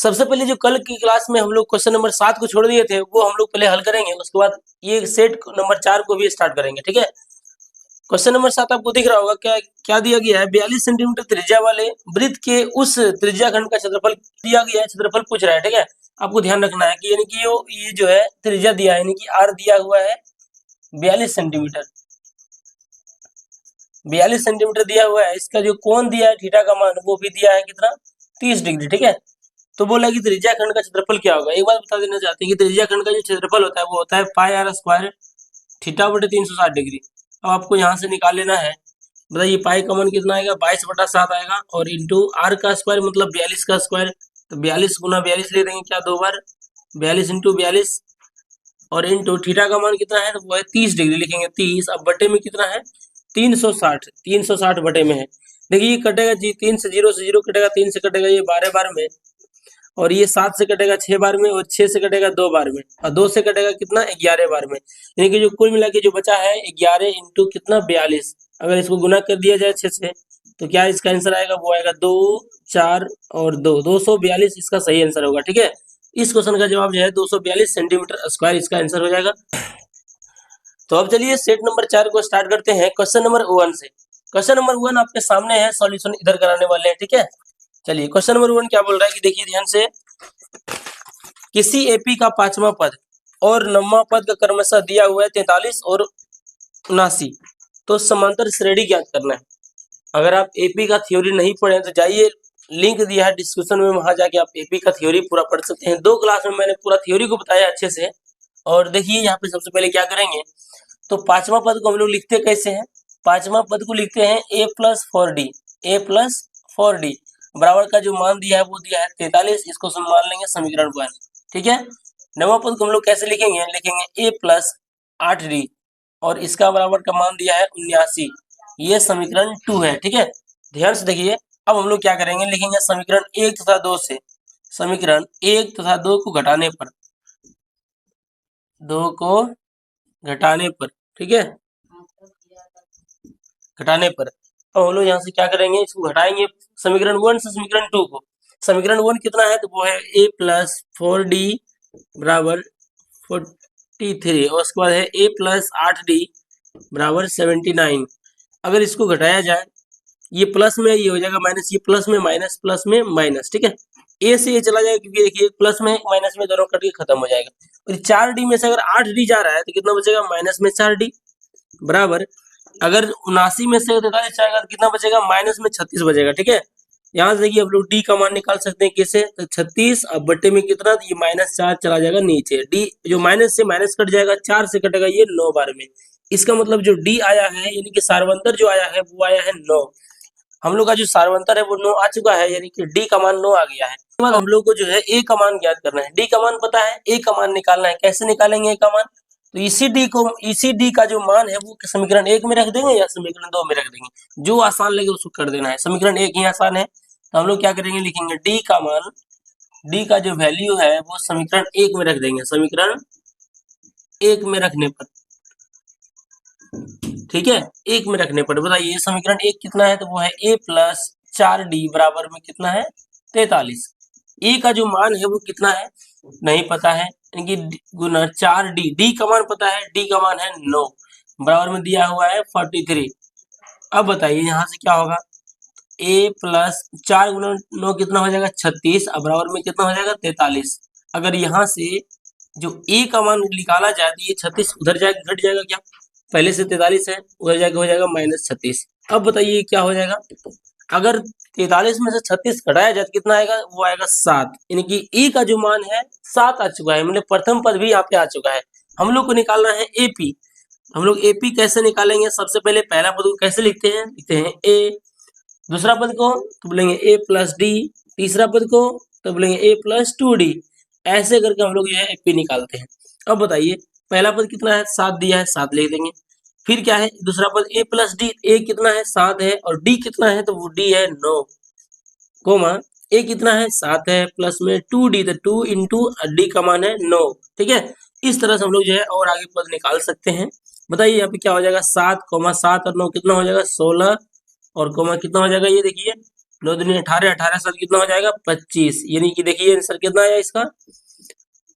सबसे पहले जो कल की क्लास में हम लोग क्वेश्चन नंबर 7 को छोड़ दिए थे वो हम लोग पहले हल करेंगे, उसके बाद ये सेट नंबर 4 को भी स्टार्ट करेंगे। ठीक है, क्वेश्चन नंबर 7 आपको दिख रहा होगा, क्या क्या दिया गया है? 42 सेंटीमीटर त्रिज्या वाले वृत्त के उस त्रिज्या खंड का क्षेत्रफल दिया गया है, क्षेत्रफल पूछ रहा है। ठीक है, आपको ध्यान रखना है कि यानी कि ये जो है त्रिज्या दिया है, यानी कि आर दिया हुआ है 42 सेंटीमीटर, 42 सेंटीमीटर दिया हुआ है। इसका जो कोण दिया है थीटा का मान वो भी दिया है कितना, 30 डिग्री। ठीक है, तो बोला कि त्रिज्या खंड का क्षेत्रफल क्या होगा। एक बात बता देना चाहते हैं कि त्रिज्या खंड का जो क्षेत्रफल होता है वो होता है पाई आर स्क्वायर थीटा बटे 360 डिग्री। अब आपको यहाँ से निकाल लेना है, बताइए पाई का मान कितना आएगा, 22/7 आएगा, और इंटू आर का स्क्वायर मतलब 42 का स्क्वायर, तो 42 गुना 42 ले देंगे क्या, 2 बार 42 इंटू 42, और इंटू थीटा का मान कितना है तो वो है 30 डिग्री लिखेंगे 30। अब बटे में कितना है 360, 360 बटे में है। देखिए ये कटेगा जी, 3 से 0 कटेगा, 3 से कटेगा ये 12 बार में, और ये 7 से कटेगा 6 बार में, और 6 से कटेगा 2 बार में, और 2 से कटेगा कितना 11 बार में। यानी कि जो कुल मिला के जो बचा है 11 इंटू कितना 42। अगर इसको गुना कर दिया जाए 6 से तो क्या इसका आंसर आएगा, वो आएगा 2 4 और 2 242 इसका सही आंसर होगा। ठीक है, इस क्वेश्चन का जवाब जो है 242 सेंटीमीटर स्क्वायर इसका आंसर हो जाएगा। तो अब चलिए सेट नंबर 4 को स्टार्ट करते हैं क्वेश्चन नंबर 1 से। क्वेश्चन नंबर 1 आपके सामने है, सॉल्यूशन इधर कराने वाले हैं। ठीक है, चलिए क्वेश्चन नंबर 1 क्या बोल रहा है कि देखिए ध्यान से, किसी एपी का 5वां पद और 9वां पद का क्रमशः दिया हुआ है 43 और 79, तो समांतर श्रेणी ज्ञात करना है। अगर आप एपी का थ्योरी नहीं पढ़े तो जाइए, लिंक दिया है डिस्क्रिप्शन में, वहां जाके आप एपी का थ्योरी पूरा पढ़ सकते हैं। 2 क्लास में मैंने पूरा थ्योरी को बताया अच्छे से। और देखिए यहाँ पे सबसे पहले क्या करेंगे, तो 5वां पद को हम लोग लिखते कैसे हैं, 5वां पद को लिखते हैं a plus 4d, a plus 4d बराबर का जो मान दिया है वो दिया है 43, इसको मान लेंगे समीकरण 1। ठीक है, 9वां पद को हम लोग कैसे लिखेंगे, लिखेंगे a प्लस 8d, और इसका बराबर का मान दिया है 79, ये समीकरण 2 है। ठीक है, ध्यान से देखिए, अब हम लोग क्या करेंगे, लिखेंगे समीकरण 1 तथा 2 से, समीकरण 1 तथा 2 को घटाने पर, 2 को घटाने पर, ठीक है, घटाने पर, अब हम लोग यहाँ से क्या करेंगे, इसको घटाएंगे समीकरण 1 से समीकरण 2 को। समीकरण 1 कितना है तो वो है a प्लस 4d बराबर 43, और उसके बाद है a प्लस 8d बराबर 79। अगर इसको घटाया जाए, ये प्लस में ये हो जाएगा माइनस, ये प्लस में माइनस, प्लस में माइनस। ठीक है, ए से ये चला जाएगा क्योंकि देखिए प्लस में माइनस में दोनों कट के खत्म हो जाएगा, और 4d में से अगर 8d जा रहा है तो कितना बचेगा, माइनस में 4d बराबर, अगर 79 में से 43 जाएगा तो कितना बचेगा, माइनस में 36 बचेगा। ठीक है, यहाँ से देखिए आप लोग डी का मान निकाल सकते हैं कैसे, तो 36 अब बट्टे में कितना, तो ये -4 चला जाएगा नीचे, डी जो माइनस से माइनस कट जाएगा, 4 से कटेगा ये 9 बार में। इसका मतलब जो डी आया है यानी कि सार्वंतर जो आया है वो आया है 9। हम लोग का जो सार्वंतर है वो 9 आ चुका है, यानी कि डी का मान 9 आ गया है। उसके बाद हम लोग को जो है ए का मान ज्ञात करना है, डी का मान पता है, ए का मान निकालना है। कैसे निकालेंगे ए का मान, तो इसी डी का जो मान है वो समीकरण 1 में रख देंगे या समीकरण 2 में रख देंगे, जो आसान लगे उसको कर देना है। समीकरण 1 ही आसान है, तो हम लोग क्या करेंगे, लिखेंगे डी का मान, डी का जो वैल्यू है वो समीकरण 1 में रख देंगे, समीकरण 1 में रखने पर, ठीक है, 1 में रखने पर बताइए समीकरण 1 कितना है तो वो है a प्लस 4d बराबर में कितना है 43। ए का जो मान है वो कितना है नहीं पता है, यानी कि गुना 4d, डी का मान पता है, डी का मान है 9 बराबर में दिया हुआ है 43। अब बताइए यहाँ से क्या होगा, a प्लस 4 गुना 9 कितना हो जाएगा 36, अब बराबर में कितना हो जाएगा 43। अगर यहाँ से जो a का मान निकाला जाए तो ये 36 उधर जाएगा, घट जाएगा क्या, पहले से 43 है, उधर जाके हो जाएगा -36। अब बताइए क्या हो जाएगा, अगर 43 में से 36 घटाया जाए तो कितना आएगा, वो आएगा 7, यानी कि ई का जो मान है 7 आ चुका है, मतलब प्रथम पद भी यहाँ पे आ चुका है। हम लोग को निकालना है एपी। हम लोग एपी कैसे निकालेंगे, सबसे पहले पहला पद को कैसे लिखते हैं, लिखते हैं ए, दूसरा पद को तो बोलेंगे ए प्लस डी, तीसरा पद को तो बोलेंगे ए प्लस 2d, ऐसे करके हम लोग जो है एपी निकालते हैं। अब बताइए पहला पद कितना है 7 दिया है, 7 लिख देंगे। फिर क्या है दूसरा पद a प्लस डी, ए कितना है 7 है, और d कितना है तो वो d है 9, कोमा a कितना है 7 है, प्लस में 2d, तो 2 इंटू डी का मान है 9। ठीक है, इस तरह से हम लोग जो है और आगे पद निकाल सकते हैं। बताइए यहाँ पे क्या हो जाएगा, 7 7 और 9 कितना हो जाएगा 16, और कोमा कितना हो जाएगा ये देखिए 9 दूनी 18, 18 7 कितना हो जाएगा 25, यानी कि देखिए आंसर कितना आया इसका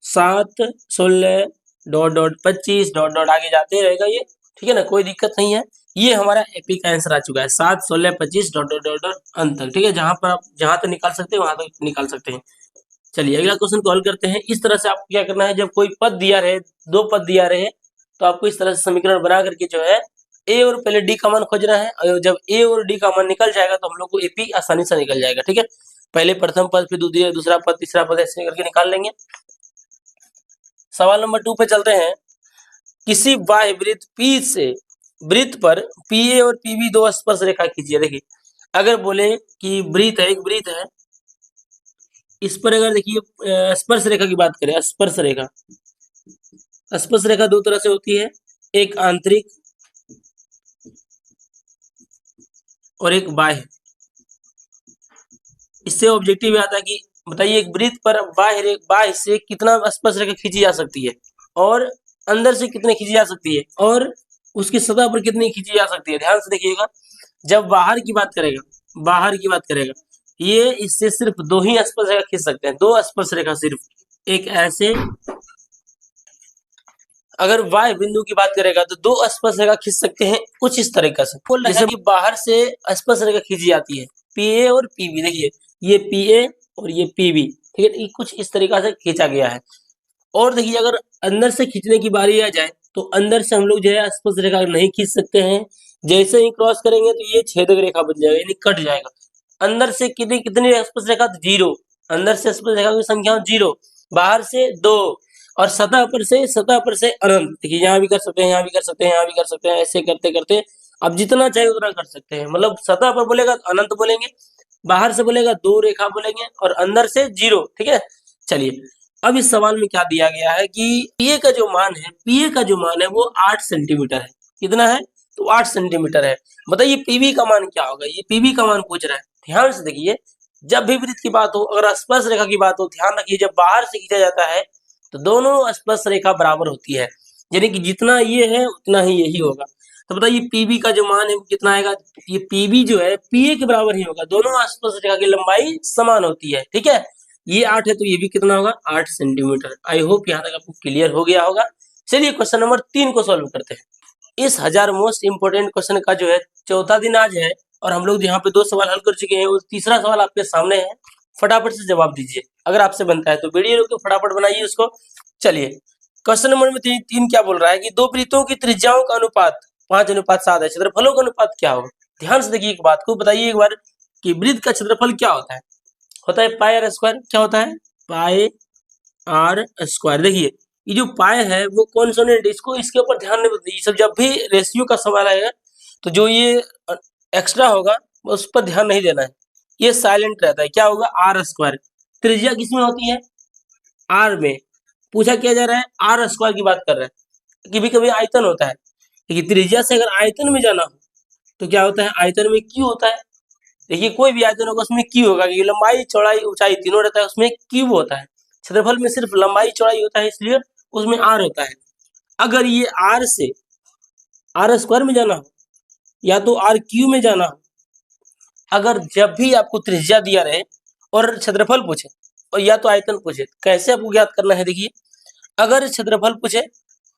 7 16 डॉट डॉट 25 डॉट डॉट आगे जाते रहेगा ये, ठीक है ना, कोई दिक्कत नहीं है। ये हमारा एपी का आंसर आ चुका है 7 16 25 डॉट डॉट डॉट डॉट अंत तक, ठीक है, जहां पर आप जहां तक निकाल सकते हैं वहां तक निकाल सकते हैं। चलिए अगला क्वेश्चन को हल करते हैं। इस तरह से आपको क्या करना है, जब कोई पद दिया रहे, दो पद दिया रहे, तो आपको इस तरह से समीकरण बना करके जो है ए और पहले डी का मान खोजना है, और जब ए और डी का मान निकल जाएगा तो हम लोग को एपी आसानी से निकल जाएगा, ठीक है। पहले प्रथम पद, फिर दूसरा पद, तीसरा पद, ऐसे करके निकाल लेंगे। सवाल नंबर 2 पे चलते हैं। किसी बाह्य वृत्त P से वृत्त पर PA और PB दो स्पर्श रेखा खींचिए। देखिए अगर बोले कि वृत्त है, एक वृत्त है, इस पर अगर देखिए स्पर्श रेखा की बात करें, स्पर्श रेखा, स्पर्श रेखा दो तरह से होती है, एक आंतरिक और एक बाह्य। इससे ऑब्जेक्टिव आता है कि बताइए एक वृत्त पर बाह्य से कितना स्पर्श रेखा खींची जा सकती है, और अंदर से कितनी खींची जा सकती है, और उसकी सतह पर कितनी खींची जा सकती है। ध्यान से देखिएगा, जब बाहर की बात करेगा, ये इससे सिर्फ दो ही स्पर्श रेखा खींच सकते हैं, दो स्पर्श रेखा सिर्फ, एक ऐसे। अगर बाह्य बिंदु की बात करेगा तो दो स्पर्श रेखा खींच सकते हैं कुछ इस तरीके से, जैसे कि बाहर से स्पर्श रेखा खींची जाती है पीए और पीबी। देखिए ये पीए और ये पीबी, ठीक है, ये कुछ इस तरीका से खींचा गया है। और देखिए अगर अंदर से खींचने की बारी आ जाए तो अंदर से हम लोग जो है स्पर्श रेखा नहीं खींच सकते हैं। जैसे ही क्रॉस करेंगे तो ये छेदक रेखा बन जाएगा, यानी कट जाएगा। अंदर से कितनी कितनी स्पर्श रेखा, 0। अंदर से स्पर्श रेखा की संख्या 0, बाहर से 2, और सतह पर से अनंत। देखिए यहाँ भी कर सकते हैं, यहाँ भी कर सकते हैं, यहाँ भी कर सकते हैं, ऐसे करते करते अब जितना चाहे उतना कर सकते हैं। मतलब सतह पर बोलेगा तो अनंत बोलेंगे, बाहर से बोलेगा 2 रेखा बोलेंगे, और अंदर से 0, ठीक है। चलिए अब इस सवाल में क्या दिया गया है कि पीए का जो मान है वो 8 सेंटीमीटर है। कितना है, तो 8 सेंटीमीटर है। बताइए पीबी का मान क्या होगा, ये पीबी का मान पूछ रहा है। ध्यान से देखिए, जब भी वृत्त की बात हो, अगर स्पर्श रेखा की बात हो, ध्यान रखिए जब बाहर से खींचा जाता है तो दोनों स्पर्श रेखा बराबर होती है, यानी कि जितना ये है उतना ही यही होगा। तो बताइए पीबी का जो मान है वो कितना आएगा, ये पीबी जो है पीए के बराबर ही होगा, दोनों स्पर्श रेखा की लंबाई समान होती है, ठीक है। ये 8 है तो ये भी कितना होगा, 8 सेंटीमीटर। आई होप यहाँ तक आपको क्लियर हो गया होगा। चलिए क्वेश्चन नंबर 3 को सॉल्व करते हैं। इस 1000 मोस्ट इंपोर्टेंट क्वेश्चन का जो है चौथा दिन आज है, और हम लोग यहाँ पे 2 सवाल हल कर चुके हैं, और तीसरा सवाल आपके सामने है। फटाफट से जवाब दीजिए, अगर आपसे बनता है तो वीडियो रोक के फटाफट बनाइए उसको। चलिए क्वेश्चन नंबर 3 क्या बोल रहा है कि दो वृत्तों की त्रिज्याओं का अनुपात 5:7 है, क्षेत्रफलों का अनुपात क्या होगा। ध्यान से देखिए एक बात को, बताइए एक बार कि वृत्त का क्षेत्रफल क्या होता है पाई आर स्क्वायर। क्या होता है, पाई आर स्क्वायर। देखिए ये जो पाई है वो कॉन्सोनेंट, इसको इसके ऊपर ध्यान नहीं देते, सब जब भी रेशियो का सवाल आएगा तो जो ये एक्स्ट्रा होगा उस पर ध्यान नहीं देना है, ये साइलेंट रहता है। क्या होगा, आर स्क्वायर। त्रिज्या किसमें होती है, आर में। पूछा क्या जा रहा है, आर स्क्वायर की बात कर रहा है। कभी कभी आयतन होता है, लेकिन त्रिज्या से अगर आयतन में जाना हो तो क्या होता है, आयतन में क्यू होता है। देखिए कोई भी आयतन होगा उसमें क्यू होगा, क्योंकि लंबाई चौड़ाई ऊंचाई तीनों रहता है, उसमें क्यूब होता है। क्षेत्रफल में सिर्फ लंबाई चौड़ाई होता है, इसलिए उसमें आर होता है। अगर ये आर से आर स्क्वायर में जाना हो या तो आर क्यू में जाना हो, अगर जब भी आपको त्रिज्या दिया रहे और क्षेत्रफल पूछे और या तो आयतन पूछे, कैसे आपको ज्ञात करना है। देखिए अगर क्षेत्रफल पूछे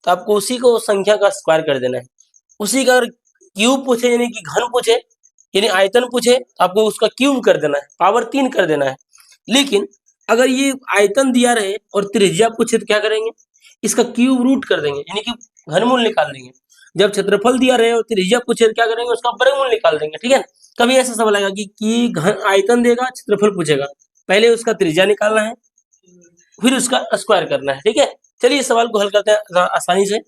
तो आपको उसी को संख्या का स्क्वायर कर देना है, उसी का अगर क्यूब पूछे यानी कि घन पूछे यानी आयतन पूछे तो आपको उसका क्यूब कर देना है, पावर 3 कर देना है। लेकिन अगर ये आयतन दिया रहे और त्रिज्या पूछे तो क्या करेंगे, इसका क्यूब रूट कर देंगे, यानी कि घनमूल निकाल देंगे। जब क्षेत्रफल दिया रहे और त्रिज्या पूछे तो क्या करेंगे, उसका वर्गमूल निकाल देंगे, ठीक है। कभी ऐसा सवाल आएगा कि आयतन देगा क्षेत्रफल पूछेगा, पहले उसका त्रिज्या निकालना है फिर उसका स्क्वायर करना है, ठीक है। चलिए इस सवाल को हल करते हैं आसानी से।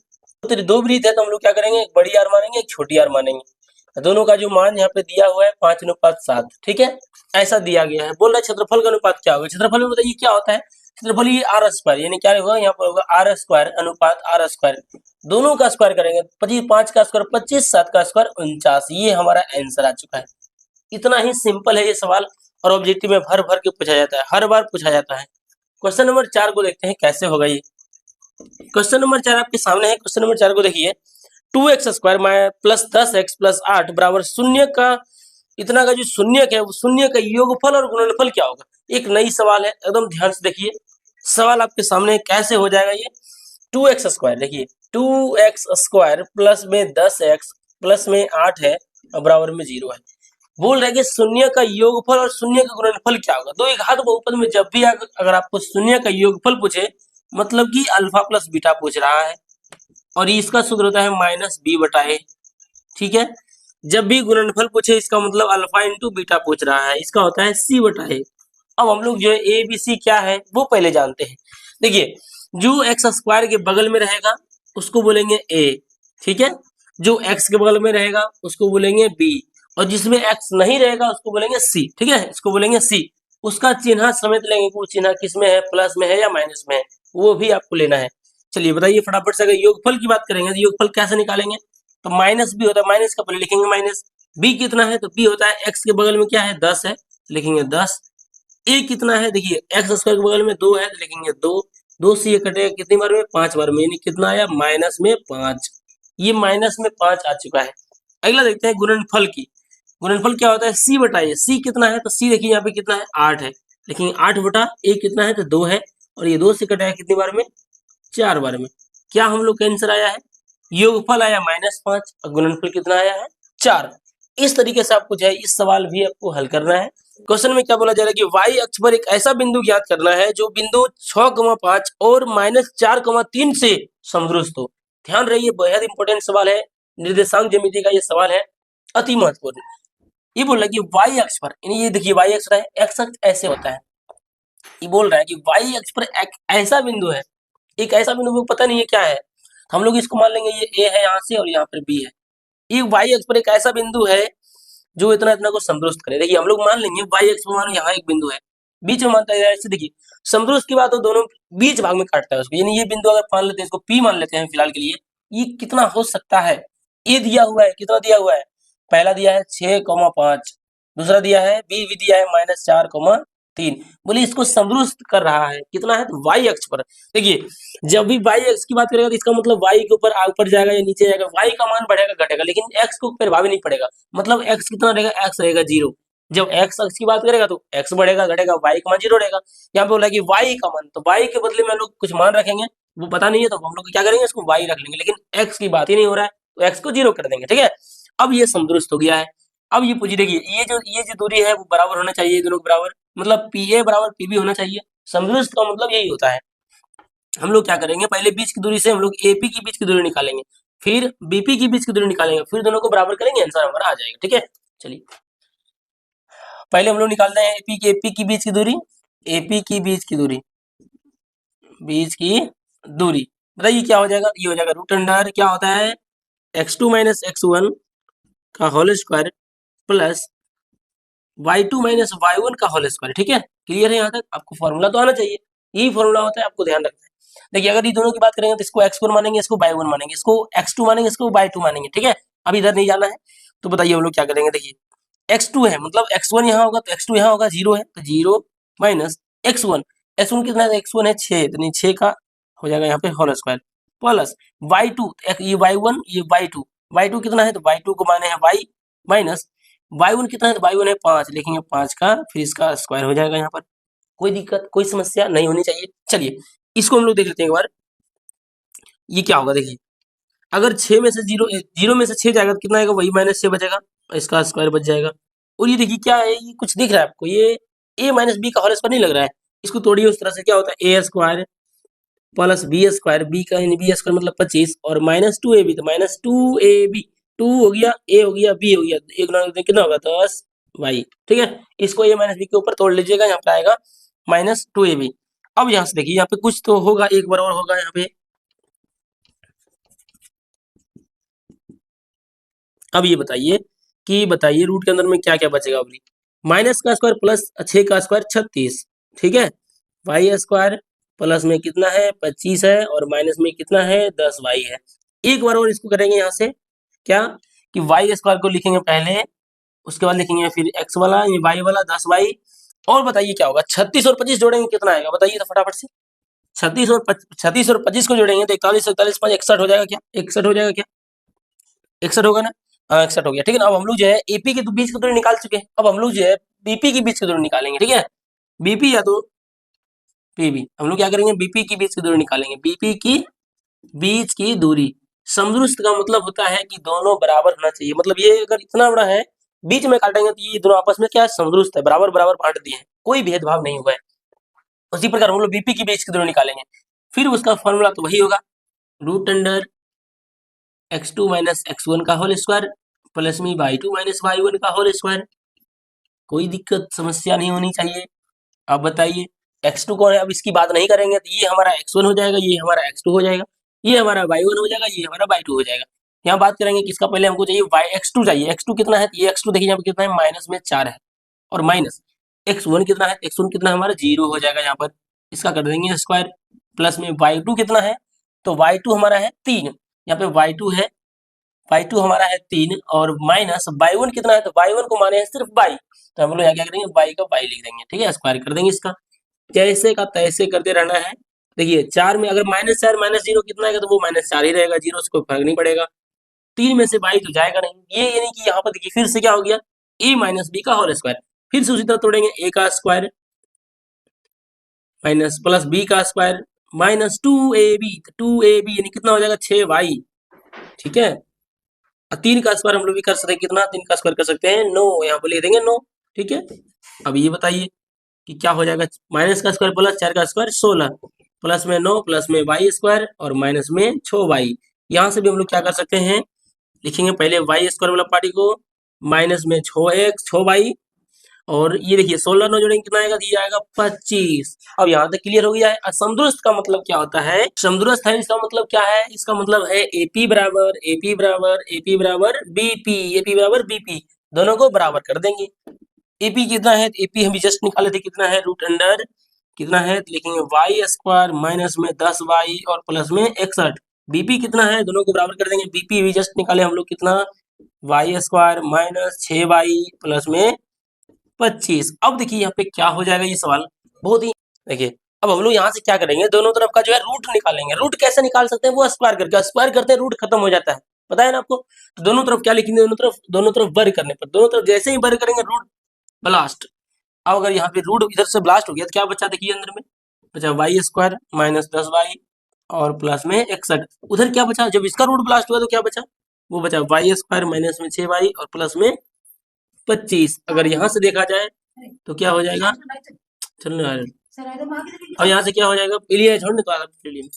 तो दो वृत्त है तो हम लोग क्या करेंगे, एक बड़ी आर मानेंगे एक छोटी आर मानेंगे। दोनों का जो मान यहाँ पे दिया हुआ है 5:7, ठीक है, ऐसा दिया गया है। बोल रहा है क्षेत्रफल का अनुपात क्या होगा। क्षेत्रफल में बताइए क्या होता है, क्षेत्रफल ये आर स्क्वायर, यानी क्या होगा, यहाँ पर होगा आर स्क्वायर अनुपात आर स्क्वायर। दोनों का स्क्वायर करेंगे 5 का स्क्वायर 25, 7 का स्क्वायर 49। ये हमारा आंसर आ चुका है। इतना ही सिंपल है ये सवाल, और ऑब्जेक्टिव में भर भर के पूछा जाता है, हर बार पूछा जाता है। क्वेश्चन नंबर 4 को देखते हैं कैसे होगा ये। क्वेश्चन नंबर 4 आपके सामने है। क्वेश्चन नंबर 4 को देखिए, 2x² प्लस 10x प्लस 8 बराबर 0 का इतना का जो शून्यक है वो शून्य का योगफल और गुणनफल क्या होगा। एक नई सवाल है, एकदम ध्यान से देखिए। सवाल आपके सामने कैसे हो जाएगा ये। 2x², देखिए 2x² प्लस में 10x प्लस में 8 है और बराबर में 0 है। बोल रहे कि शून्य का योगफल और शून्य का गुणनफल क्या होगा। दो घात बहुपद में जब भी अगर आपको शून्य का योगफल पूछे, मतलब कि अल्फा प्लस बीटा पूछ रहा है, और इसका सूत्र होता है -b/a। ठीक है, जब भी गुणनफल पूछे इसका मतलब अल्फा इंटू बीटा पूछ रहा है, इसका होता है c/a। अब हम लोग जो है ए बी सी क्या है वो पहले जानते हैं। देखिए, जो x² के बगल में रहेगा उसको बोलेंगे a, ठीक है। जो x के बगल में रहेगा उसको बोलेंगे b, और जिसमें x नहीं रहेगा उसको बोलेंगे c, ठीक है, इसको बोलेंगे c। उसका चिन्ह समेत लेंगे, वो चिन्ह किस में है, प्लस में है या माइनस में है, वो भी आपको लेना है। चलिए बताइए फटाफट से। अगर योगफल की बात करेंगे तो योगफल कैसे निकालेंगे, तो माइनस बी होता है, माइनस का पहले लिखेंगे माइनस। बी कितना है, तो बी होता है x के बगल में क्या है 10 है, लिखेंगे 10। ए कितना है, देखिए x² के बगल में 2 है तो लिखेंगे 2। 2 से ये कटेगा कितनी बार में, 5 बार में, यानी कितना आया -5। ये -5 आ चुका है। अगला देखते हैं गुणनफल की। गुणनफल क्या होता है, c/a। c कितना है, तो c देखिए यहाँ पे कितना है 8 है, लेकिन 8/a कितना है, तो 2 है, और ये 2 से कटेगा कितनी बार में, 4 बार में। क्या हम लोग का आंसर आया है, योगफल आया -5 और गुणनफल कितना आया है 4। इस तरीके से आपको जो है इस सवाल भी आपको हल करना है। क्वेश्चन में क्या बोला जा रहा है कि y अक्ष पर एक ऐसा बिंदु ज्ञात करना है जो बिंदु 6,5 और -4,3 से समदृष्ट हो। ध्यान रहिए, बेहद इंपॉर्टेंट सवाल है, निर्देशांक ज्यामिति का ये सवाल है, अति महत्वपूर्ण। ये बोल रहा है कि y अक्ष पर, ये देखिए y अक्ष है, x अक्ष ऐसे होता है। ये बोल रहा है कि y अक्ष पर एक ऐसा बिंदु है, एक ऐसा बिंदु को पता नहीं है क्या है, हम लोग इसको मान लेंगे ये a है यहाँ से और यहाँ पर b है। ये y अक्ष पर एक ऐसा बिंदु है जो इतना इतना को समदृष्ट करे। देखिए हम लोग मान लेंगे y अक्ष पर, मानो यहाँ एक बिंदु है, बीच में मानता है ऐसे। देखिए समदृष्ट की बात हो, दोनों बीच भाग में काटता है उसको, यानी ये बिंदु अगर मान लेते हैं, इसको P मान लेते हैं फिलहाल के लिए। ये कितना हो सकता है, ये दिया हुआ है, कितना दिया हुआ है, पहला दिया है 6,5, दूसरा दिया है b भी दिया है -4,3। बोले इसको समदृष्ट कर रहा है, कितना है, तो y अक्ष पर। देखिए जब भी y अक्ष की बात करेगा तो इसका मतलब y के ऊपर ऊपर जाएगा या नीचे जाएगा, y का मान बढ़ेगा घटेगा, लेकिन x को प्रभाव नहीं पड़ेगा। मतलब x कितना रहेगा, x रहेगा 0। जब x अक्ष की बात करेगा तो x बढ़ेगा घटेगा, y का मान 0 रहेगा। यहाँ पे बोला है कि y का मान, तो y के बदले में हम लोग कुछ मान रखेंगे, वो पता नहीं है तो हम लोग क्या करेंगे, इसको y रख लेंगे, लेकिन x की बात ही नहीं हो रहा है तो x को 0 कर देंगे, ठीक है। अब ये समदृष्ट हो गया है। अब ये पूछिए, देखिए ये जो दूरी है वो बराबर होना चाहिए, दोनों के बराबर, मतलब PA बराबर PB होना चाहिए। समदृष्ट का मतलब यही होता है। हम लोग क्या करेंगे, पहले बीच की दूरी से हम लोग AP की बीच की दूरी निकालेंगे, फिर BP की बीच की दूरी निकालेंगे, फिर दोनों को बराबर करेंगे, आंसर हमारा आ जाएगा, ठीक है। चलिए पहले हम लोग निकालते हैं AP की बीच की दूरी, AP की बीच की दूरी, बीच की दूरी बताइए क्या हो जाएगा, ये हो जाएगा √अंडर क्या होता है, x2 - x1 का whole square plus y2 - y1 का होल स्क्वायर। ठीक है, क्लियर है यहाँ तक, आपको फॉर्मूला तो आना चाहिए, यही फॉर्मूला होता है, आपको ध्यान रखना है। देखिए अगर ये दोनों की बात करेंगे तो इसको x1 मानेंगे, इसको y1 मानेंगे, इसको x2 मानेंगे, इसको y2 मानेंगे, ठीक है। अब इधर नहीं जाना है, तो बताइए हम लोग क्या करेंगे। देखिए x2 है, मतलब x1 यहाँ होगा तो x2 यहाँ होगा, 0 है तो 0 माइनस x1, x1 कितना है, x1 है 6, तो 6 का हो जाएगा यहाँ पे होल स्क्वायर प्लस y2, ये y1 ये y2, y2 कितना है, तो y2 को माने है y माइनस y1 कितना है, तो y1 है 5, लिखेंगे 5 का, फिर इसका स्क्वायर हो जाएगा। यहाँ पर कोई दिक्कत कोई समस्या नहीं होनी चाहिए। चलिए इसको हम लोग देख लेते हैं एक बार, ये क्या होगा। देखिए अगर 6 में से 0 में से 6 जाएगा तो कितना आएगा, वही -6 बचेगा, इसका स्क्वायर बच जाएगा। और ये देखिए क्या है, ये कुछ दिख रहा है आपको, ये a - b का होल स्क्वायर नहीं लग रहा है, इसको तोड़िए उस तरह से, क्या होता है a² प्लस b², b का यानी b² मतलब 25 और -2ab, तो -2ab, 2 हो गया, a हो गया, b हो गया, एक ना कितना होगा 10 y, ठीक है। इसको a - b के ऊपर तोड़ लीजिएगा, यहाँ पे आएगा -2ab। अब यहाँ से देखिए यहाँ पे कुछ तो होगा, एक बार और होगा यहाँ पे। अब ये बताइए रूट के अंदर में क्या क्या बचेगा। अभी माइनस का स्क्वायर प्लस 6 का स्क्वायर 36, ठीक है। y² प्लस में कितना है 25 है, और माइनस में कितना है 10y है। एक बार और इसको करेंगे यहाँ से, क्या कि y² को लिखेंगे पहले, उसके बाद लिखेंगे फिर x वाला, ये y वाला 10y। और बताइए क्या होगा, 36 और 25 जोड़ेंगे कितना आएगा, बताइए तो फटाफट से। 36 और 25 को जोड़ेंगे तो 41 41 5 61 हो जाएगा क्या, 61 हो जाएगा क्या, 61 होगा ना। 61 हो गया, ठीक है ना। अब हम लोग जो है एपी के बीच की दूरी निकाल चुके हैं, अब हम लोग जो है बीपी के बीच की दूरी निकालेंगे, ठीक है। बीपी या तो पीबी, हम लोग क्या करेंगे, बीपी की बीच की दूरी निकालेंगे, बीपी की बीच की दूरी। समदूरस्थ का मतलब होता है कि दोनों बराबर होना चाहिए, मतलब ये अगर इतना बड़ा है बीच में काटेंगे तो ये दोनों आपस में क्या है, समदूरस्थ है, बराबर बराबर बांट दिए हैं, कोई भेदभाव नहीं हुआ है। उसी प्रकार हम लोग बीपी की बीच की दूरी निकालेंगे, फिर उसका फॉर्मूला तो वही होगा, root under x2 minus x1 का होल स्क्वायर प्लस में y2 माइनस y1 का होल स्क्वायर। कोई दिक्कत समस्या नहीं होनी चाहिए। अब बताइए x2 कौन है, अब इसकी बात नहीं करेंगे तो ये हमारा x1 हो जाएगा, ये हमारा x2 हो जाएगा, ये हमारा y1 हो जाएगा, ये हमारा y2 हो जाएगा। यहाँ बात करेंगे किसका, पहले हमको चाहिए x2 चाहिए, x2 कितना है, ये x2 देखिए यहाँ पे कितना है, माइनस में 4 है, और माइनस x1 कितना है, x1 कितना है हमारा 0 हो जाएगा यहाँ पर, इसका कर देंगे स्क्वायर, प्लस में y2 कितना है, तो y2 हमारा है 3, यहाँ पे y2 है, y2 हमारा है 3 और माइनस y1 कितना है, तो y1 को माने हैं सिर्फ y, तो हम लोग यहाँ क्या करेंगे y का y लिख देंगे, ठीक है, स्क्वायर कर देंगे इसका, जैसे का तैसे करते रहना है। देखिए 4 में अगर -4 -0 कितना आएगा, तो वो -4 ही रहेगा, 0 से कोई फर्क नहीं पड़ेगा, 3 में से y तो जाएगा नहीं, ये यानी कि यहाँ पर देखिए फिर से क्या हो गया, a माइनस बी का होल स्क्वायर, फिर से उसी तरह तोड़ेंगे, a का स्क्वायर माइनस प्लस बी का स्क्वायर माइनस 2ab, 2ab यानी कितना हो जाएगा 6y, ठीक है। 3 का स्क्वायर हम लोग भी कर सकते हैं, कितना 3 का स्क्वायर कर सकते हैं 9, यहाँ पर लिख देंगे 9, ठीक है। अब ये बताइए कि क्या हो जाएगा, माइनस का स्क्वायर प्लस 4 का स्क्वायर 16, प्लस में 9 प्लस में y स्क्वायर और माइनस में 6y। यहाँ से भी हम लोग क्या कर सकते हैं, लिखेंगे पहले y स्क्वायर वाला पार्टी को, माइनस में 6x 6y, और ये देखिए 16 9 जोड़ेंगे कितना आएगा, तो ये आएगा 25। अब यहाँ तक क्लियर हो गया है। असमदूरस्थ का मतलब क्या होता है, समदूरस्थ है इसका मतलब क्या है, इसका मतलब है एपी बराबर एपी बराबर एपी बराबर बीपी, एपी बराबर बीपी, दोनों को बराबर कर देंगे। एपी कितना है, एपी हम जस्ट निकाले थे, कितना है, रूट अंडर कितना है, तो लिखेंगे वाई स्क्वायर माइनस में 10y और प्लस में 61। बीपी कितना है, दोनों को बराबर कर देंगे, बीपी भी जस्ट निकाले हम लोग, कितना Y square minus 6y plus में 25। अब देखिए यहाँ पे क्या हो जाएगा, ये सवाल बहुत ही, देखिए अब हम लोग यहाँ से क्या करेंगे, दोनों तरफ का जो है रूट निकालेंगे। रूट कैसे निकाल सकते हैं, वो स्क्वायर करके, स्क्वायर करते रूट खत्म हो जाता है, पता है ना आपको। तो दोनों तरफ क्या लिखेंगे, दोनों तरफ वर्ग करने पर, दोनों तरफ जैसे ही वर्ग करेंगे रूट ब्लास्ट। अब अगर यहाँ पे रूट इधर से ब्लास्ट हो गया तो क्या बचा, देखिए अंदर में बचा वाई स्क्वायर माइनस 10y और प्लस में 61। उधर क्या बचा, जब इसका रूट ब्लास्ट हुआ तो क्या बचा, वो बचा वाई स्क्वायर माइनस में 6y और प्लस में 25। अगर यहाँ से देखा जाए तो क्या हो जाएगा, चलने वाले, अब यहाँ से क्या हो जाएगा, पीलिए छोड़ने तो पीलिए।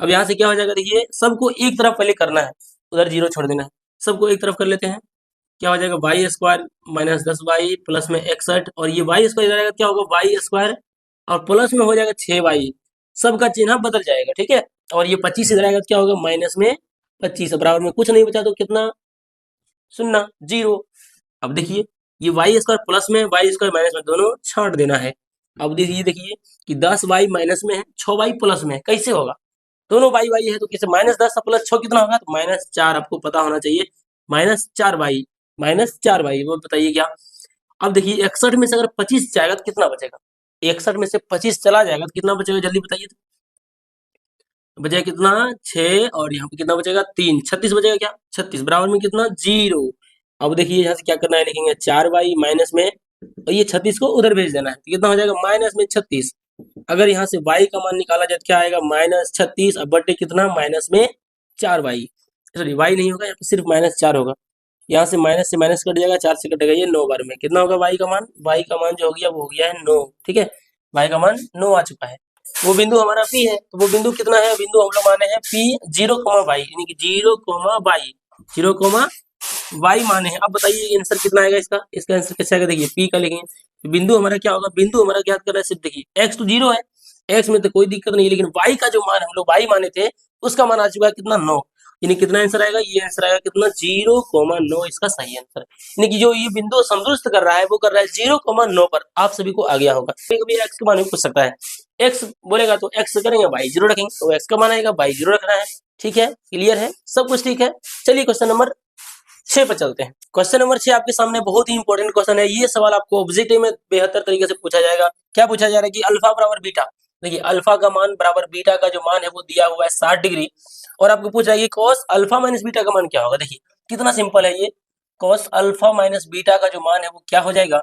अब यहाँ से क्या हो जाएगा, देखिए सबको एक तरफ पहले करना है, उधर 0 छोड़ देना है, सबको एक तरफ कर लेते हैं। क्या हो जाएगा, Y square minus 10y plus में 61, और ये वाई स्क्वायर जाएगा, क्या होगा वाई स्क्वायर और प्लस में हो जाएगा 6y, सबका चिन्ह बदल जाएगा, ठीक है। और ये 25 इधर आएगा तो क्या होगा, माइनस में 25, बराबर में कुछ नहीं बचा तो कितना, 0 0। अब देखिए ये वाई स्क्वायर प्लस में वाई स्क्वायर माइनस में दोनों छांट देना है। अब देखिए कि 10y माइनस में है, 6y प्लस में है, कैसे होगा, दोनों वाई वाई है तो कैसे, -10 प्लस 6 कितना होगा, तो -4, आपको पता होना चाहिए, -4y, वो बताइए क्या। अब देखिए 61 में से अगर 25 जाएगा तो कितना बचेगा, 61 में से 25 चला जाएगा तो कितना बचेगा, जल्दी बताइए। तो बचेगा कितना 6, और यहाँ पे कितना बचेगा 3, 36 बचेगा, क्या 36 बराबर में कितना 0। अब देखिए यहाँ से क्या करना है, लिखेंगे 4y माइनस में, और ये 36 को उधर भेज देना है, तो कितना हो जाएगा माइनस में 36। अगर यहाँ से y का मान निकाला जाए तो क्या आएगा, -36, अब बटे कितना माइनस में 4y, सॉरी y नहीं होगा, यहाँ पे सिर्फ -4 होगा, यहाँ से माइनस कट जाएगा, 4 से कटेगा, ये 9 बार में कितना होगा y का मान, y का मान जो हो गया वो हो गया है 9, ठीक है, y का मान 9 आ चुका है। वो बिंदु हमारा P है, तो वो बिंदु कितना है, बिंदु हम लोग माने हैं P 0, y यानी कि 0, y 0, y माने हैं। अब बताइए आंसर कितना आएगा इसका, इसका आंसर कैसे आएगा, देखिए P का लिखेंगे, तो बिंदु हमारा क्या होगा, बिंदु हमारा ज्ञात करना है, सिर्फ देखिए x तो 0 है, x में तो कोई दिक्कत नहीं है, लेकिन y का जो मान हम लोग y माने थे उसका मान आ चुका है कितना 9, यानी कितना आंसर आएगा, ये आंसर आएगा कितना 0,9, इसका सही आंसर है। यानी कि जो ये बिंदु समदूरस्थ कर रहा है वो कर रहा है 0,9 पर, आप सभी को आ गया होगा। कभी x के मान भी पूछ सकता है, x बोलेगा तो x करेंगे, y 0 रखेंगे, तो x का मान आएगा, y 0 रखना है, ठीक है, क्लियर है, सब कुछ ठीक है। चलिए क्वेश्चन नंबर 6 पर चलते हैं। क्वेश्चन नंबर 6 आपके सामने बहुत ही इंपॉर्टेंट क्वेश्चन है, ये सवाल आपको ऑब्जेक्टिव में बेहतर तरीके से पूछा जाएगा। क्या पूछा जा रहा है कि अल्फा बराबर बीटा, देखिए अल्फा का मान बराबर बीटा का जो मान है वो दिया हुआ है 60 डिग्री, और आपको पूछा है कि cos अल्फा माइनस बीटा का मान क्या होगा। देखिए कितना सिंपल है ये। cos अल्फा माइनस बीटा का जो मान है वो क्या हो जाएगा,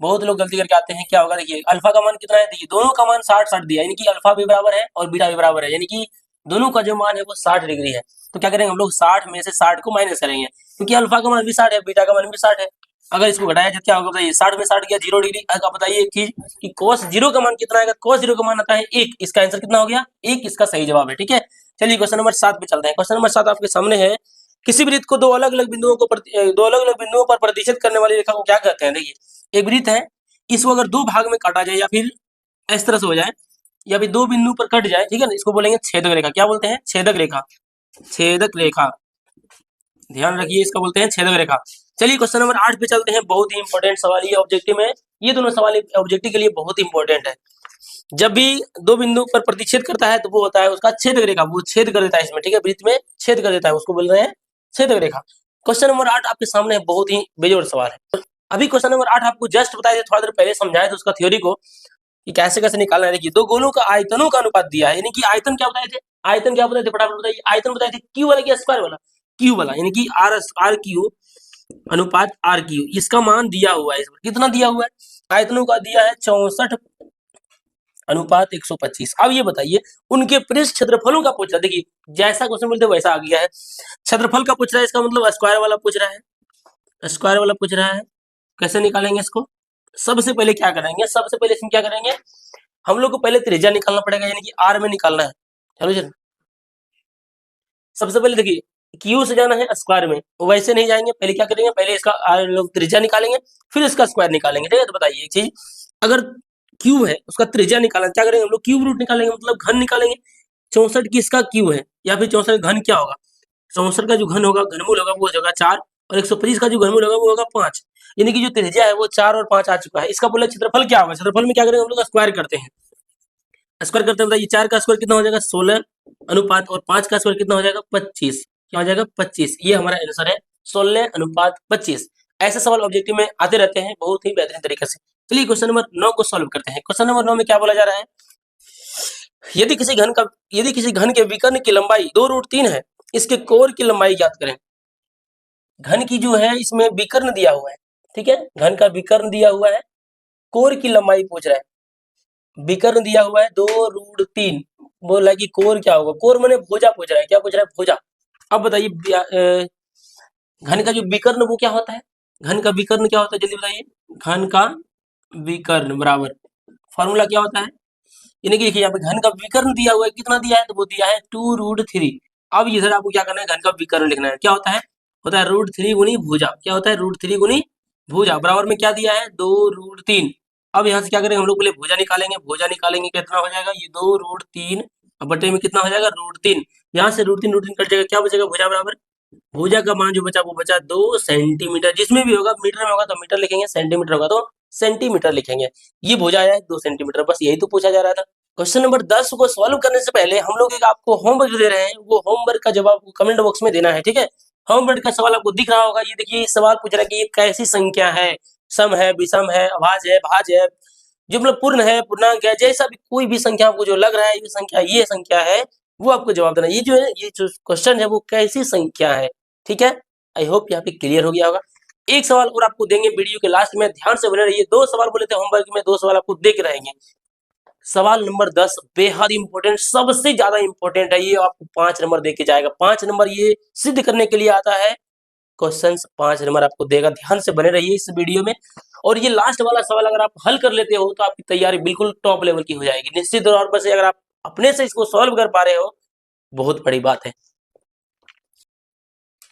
बहुत लोग गलती करके आते हैं, क्या होगा देखिए, अल्फा का मान कितना है, देखिए दोनों का मान 60-60 दिया, यानी कि अल्फा भी बराबर है और बीटा भी बराबर है, यानी कि दोनों का जो मान है वो 60 डिग्री है। तो क्या करेंगे हम लोग, 60 में से 60 को माइनस करेंगे, क्योंकि अल्फा का मान भी 60 है, बीटा का मान भी 60 है। अगर इसको घटाया जाए क्या होगा बताइए, 60 में 60 गया 0 डिग्री। अब बताइए एक चीज कि cos 0 का मान कितना आएगा, cos 0 का मान आता है 1, इसका आंसर कितना हो गया 1, इसका सही जवाब है। ठीक है, चलिए क्वेश्चन नंबर 7 पे चलते हैं। क्वेश्चन नंबर 7 आपके सामने है, किसी वृत्त को दो अलग अलग बिंदुओं पर प्रतिच्छेद करने वाली रेखा को क्या कहते हैं। देखिए एक वृत्त है, इसको अगर दो भाग में काटा जाए या फिर इस तरह से हो जाए या फिर दो बिंदु पर कट जाए, ठीक है ना, इसको बोलेंगे छेदक रेखा। क्या बोलते हैं, छेदक रेखा, छेदक रेखा, ध्यान रखिए इसका बोलते हैं छेदक रेखा। चलिए क्वेश्चन नंबर 8 पे चलते हैं, बहुत ही इंपॉर्टेंट सवाल ये ऑब्जेक्टिव में, ये दोनों सवाल ऑब्जेक्टिव के लिए बहुत इंपॉर्टेंट है। जब भी दो बिंदु पर प्रतिच्छेद करता है तो वो होता है उसका छेदक रेखा, वो छेद कर देता है इसमें, ठीक है, वृत्त में छेद कर देता है, उसको बोल रहे हैं छेदक रेखा। क्वेश्चन नंबर 8 आपके सामने है, बहुत ही बेजोड़ सवाल है। अभी क्वेश्चन नंबर 8 आपको जस्ट बताया था, थोड़ा देर पहले समझाया था उसका थ्योरी को कि कैसे कैसे निकालना है। देखिए दो गोलों का आयतनों का अनुपात दिया है, यानी कि आयतन क्या बताए थे, आयतन क्या बताए थे, फटाफट बताइए, आयतन बताए थे क्यू वाला कि स्क्वायर वाला, क्यू वाला, यानी कि आर क्यू अनुपात आर क्यू, इसका मान दिया हुआ है, कितना दिया हुआ है, आयतनों का दिया है 64 अनुपात 125। अब ये बताइए उनके पृष्ठ क्षेत्रफलों का पूछ रहा है। देखिए जैसा क्वेश्चन बोलते वैसा आ गया है, क्षेत्रफल का पूछ रहा है, इसका मतलब स्क्वायर वाला पूछ रहा है, स्क्वायर वाला पूछ रहा है। कैसे निकालेंगे इसको, सबसे पहले क्या करेंगे, सबसे पहले इसमें क्या करेंगे, हम लोग को पहले त्रिज्या निकालना पड़ेगा, यानी कि आर में निकालना है। चलो चलो, सबसे पहले देखिए क्यू से जाना है स्क्वायर में, वैसे नहीं जाएंगे, पहले क्या करेंगे, पहले इसका लोग त्रिज्या निकालेंगे फिर इसका स्क्वायर निकालेंगे। ठीक है, तो बताइए एक चीज, अगर क्यू है उसका त्रिज्या निकालना, क्या करेंगे हम लोग, क्यूब रूट निकालेंगे, मतलब घन निकालेंगे। 64 किसका क्यू है या फिर 64 घन क्या होगा, 64 का जो घन होगा, घनमूल होगा वो होगा 4, और 125 का जो घनमूल होगा वो होगा 5, यानी कि जो त्रिज्या है वो 4 और 5 आ चुका है। इसका बोला क्षेत्रफल क्या होगा, क्षेत्रफल में क्या करेंगे हम लोग, स्क्वायर करते हैं, स्क्वायर करते हैं, बताइए 4 का स्क्वायर कितना हो जाएगा 16 अनुपात, और 5 का स्क्वायर कितना हो जाएगा 25, क्या हो जाएगा 25, ये हमारा आंसर है 16 अनुपात 25। ऐसे सवाल ऑब्जेक्टिव में आते रहते हैं बहुत ही बेहतरीन तरीके से। चलिए क्वेश्चन नंबर 9 को सॉल्व करते हैं। क्वेश्चन नंबर 9 में क्या बोला जा रहा है, यदि किसी घन के विकर्ण की लंबाई 2√3 है, इसके कोर की लंबाई ज्ञात करें। घन की जो है इसमें विकर्ण दिया हुआ है, ठीक है, घन का विकर्ण दिया हुआ है, कोर की लंबाई पूछ रहा है, विकर्ण दिया हुआ है 2√3, बोला कि कोर क्या होगा, कोर माने भुजा पूछ रहा है, क्या पूछ रहा है भुजा। अब बताइए घन का जो विकर्ण वो क्या होता है, घन का विकर्ण क्या होता है जल्दी बताइए, घन का विकर्ण बराबर फॉर्मूला क्या होता है, यानी कि देखिए यहाँ पे घन का विकर्ण दिया हुआ है, कितना दिया है तो वो दिया है 2√3। अब इधर आपको क्या करना है, घन का विकर्ण लिखना है, क्या होता है √3 गुनी भुजा, क्या होता है √3 गुनी भुजा, बराबर में क्या दिया है 2√3। अब यहाँ से क्या करेंगे हम लोग, पहले भुजा निकालेंगे, भुजा निकालेंगे कितना हो जाएगा, ये 2√3 बटे में कितना हो जाएगा √3, यहाँ से √3 कट जाएगा, क्या बचेगा भुजा बराबर, भुजा का मान जो बचा वो बचा 2 सेंटीमीटर, जिसमें भी होगा मीटर में होगा तो मीटर लिखेंगे, सेंटीमीटर होगा तो सेंटीमीटर लिखेंगे, ये भुजा आया है 2 सेंटीमीटर, बस यही तो पूछा जा रहा था। क्वेश्चन नंबर 10 को सॉल्व करने से पहले हम लोग एक आपको होमवर्क दे रहे हैं, वो होमवर्क का जवाब आपको कमेंट बॉक्स में देना है। ठीक है, होमवर्क का सवाल आपको दिख रहा होगा, ये देखिए सवाल पूछ रहा है कि ये कैसी संख्या है, सम है, विषम है, अभाज्य है, भाज्य है, जो मतलब पूर्ण है, पूर्णांक है, जैसा भी कोई भी संख्या आपको जो लग रहा है ये संख्या है, वो आपको जवाब देना। ये जो है ये जो क्वेश्चन है वो कैसी संख्या है, ठीक है, आई होप यहाँ पे क्लियर हो गया होगा। एक सवाल और आपको देंगे वीडियो के लास्ट में, ध्यान से बने रहिए, 2 सवाल बोले थे होमवर्क में, 2 सवाल आपको दे के रहेंगे। सवाल नंबर 10 बेहद इंपॉर्टेंट, सबसे ज्यादा इंपॉर्टेंट है, ये आपको 5 नंबर दे के जाएगा, 5 नंबर ये सिद्ध करने के लिए आता है, क्वेश्चन 5 नंबर आपको देगा, ध्यान से बने रहिए इस वीडियो में। और ये लास्ट वाला सवाल अगर आप हल कर लेते हो तो आपकी तैयारी बिल्कुल टॉप लेवल की हो जाएगी, निश्चित तौर पर से अगर आप अपने से इसको सॉल्व कर पा रहे हो बहुत बड़ी बात है।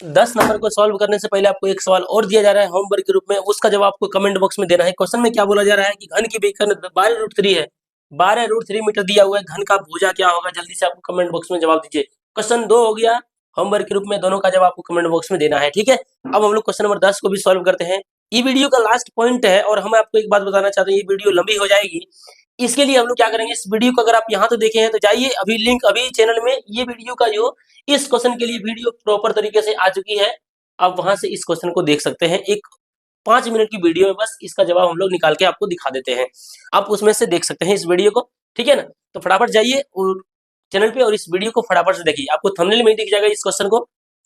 10 नंबर को सॉल्व करने से पहले आपको एक सवाल और दिया जा रहा है होमवर्क के रूप में, उसका जवाब आपको कमेंट बॉक्स में देना है। क्वेश्चन में क्या बोला जा रहा है कि घन की विकर्ण 12√3 है, 12√3 मीटर दिया हुआ है, घन का भुजा क्या होगा, जल्दी से आपको कमेंट बॉक्स में जवाब दीजिए। क्वेश्चन 2 हो गया होमवर्क के रूप में, दोनों का जवाब आपको कमेंट बॉक्स में देना है, ठीक है। अब हम लोग क्वेश्चन नंबर 10 को भी सॉल्व करते हैं, ये वीडियो का लास्ट पॉइंट है, और हम आपको एक बात बताना चाहते हैं, ये वीडियो लंबी हो जाएगी, इसके लिए हम लोग क्या करेंगे, इस वीडियो को अगर आप यहाँ तो देखे हैं तो जाइए अभी लिंक अभी चैनल में, ये वीडियो का जो इस क्वेश्चन के लिए वीडियो प्रॉपर तरीके से आ चुकी है, आप वहां से इस क्वेश्चन को देख सकते हैं, एक 5 मिनट की वीडियो में बस इसका जवाब हम लोग निकाल के आपको दिखा देते हैं, आप उसमें से देख सकते हैं इस वीडियो को, ठीक है ना। तो फटाफट जाइए और चैनल पे और इस वीडियो को फटाफट से देखिए, आपको थंबनेल में दिख जाएगा इस क्वेश्चन को,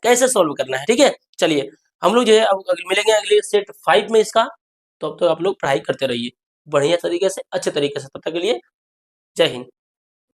कैसे सोल्व करना है, ठीक है। चलिए हम लोग जो है अब मिलेंगे अगले सेट 5 में इसका। तो अब तो आप लोग पढ़ाई करते रहिए बढ़िया तरीके से, अच्छे तरीके से। तब तक के लिए जय हिंद।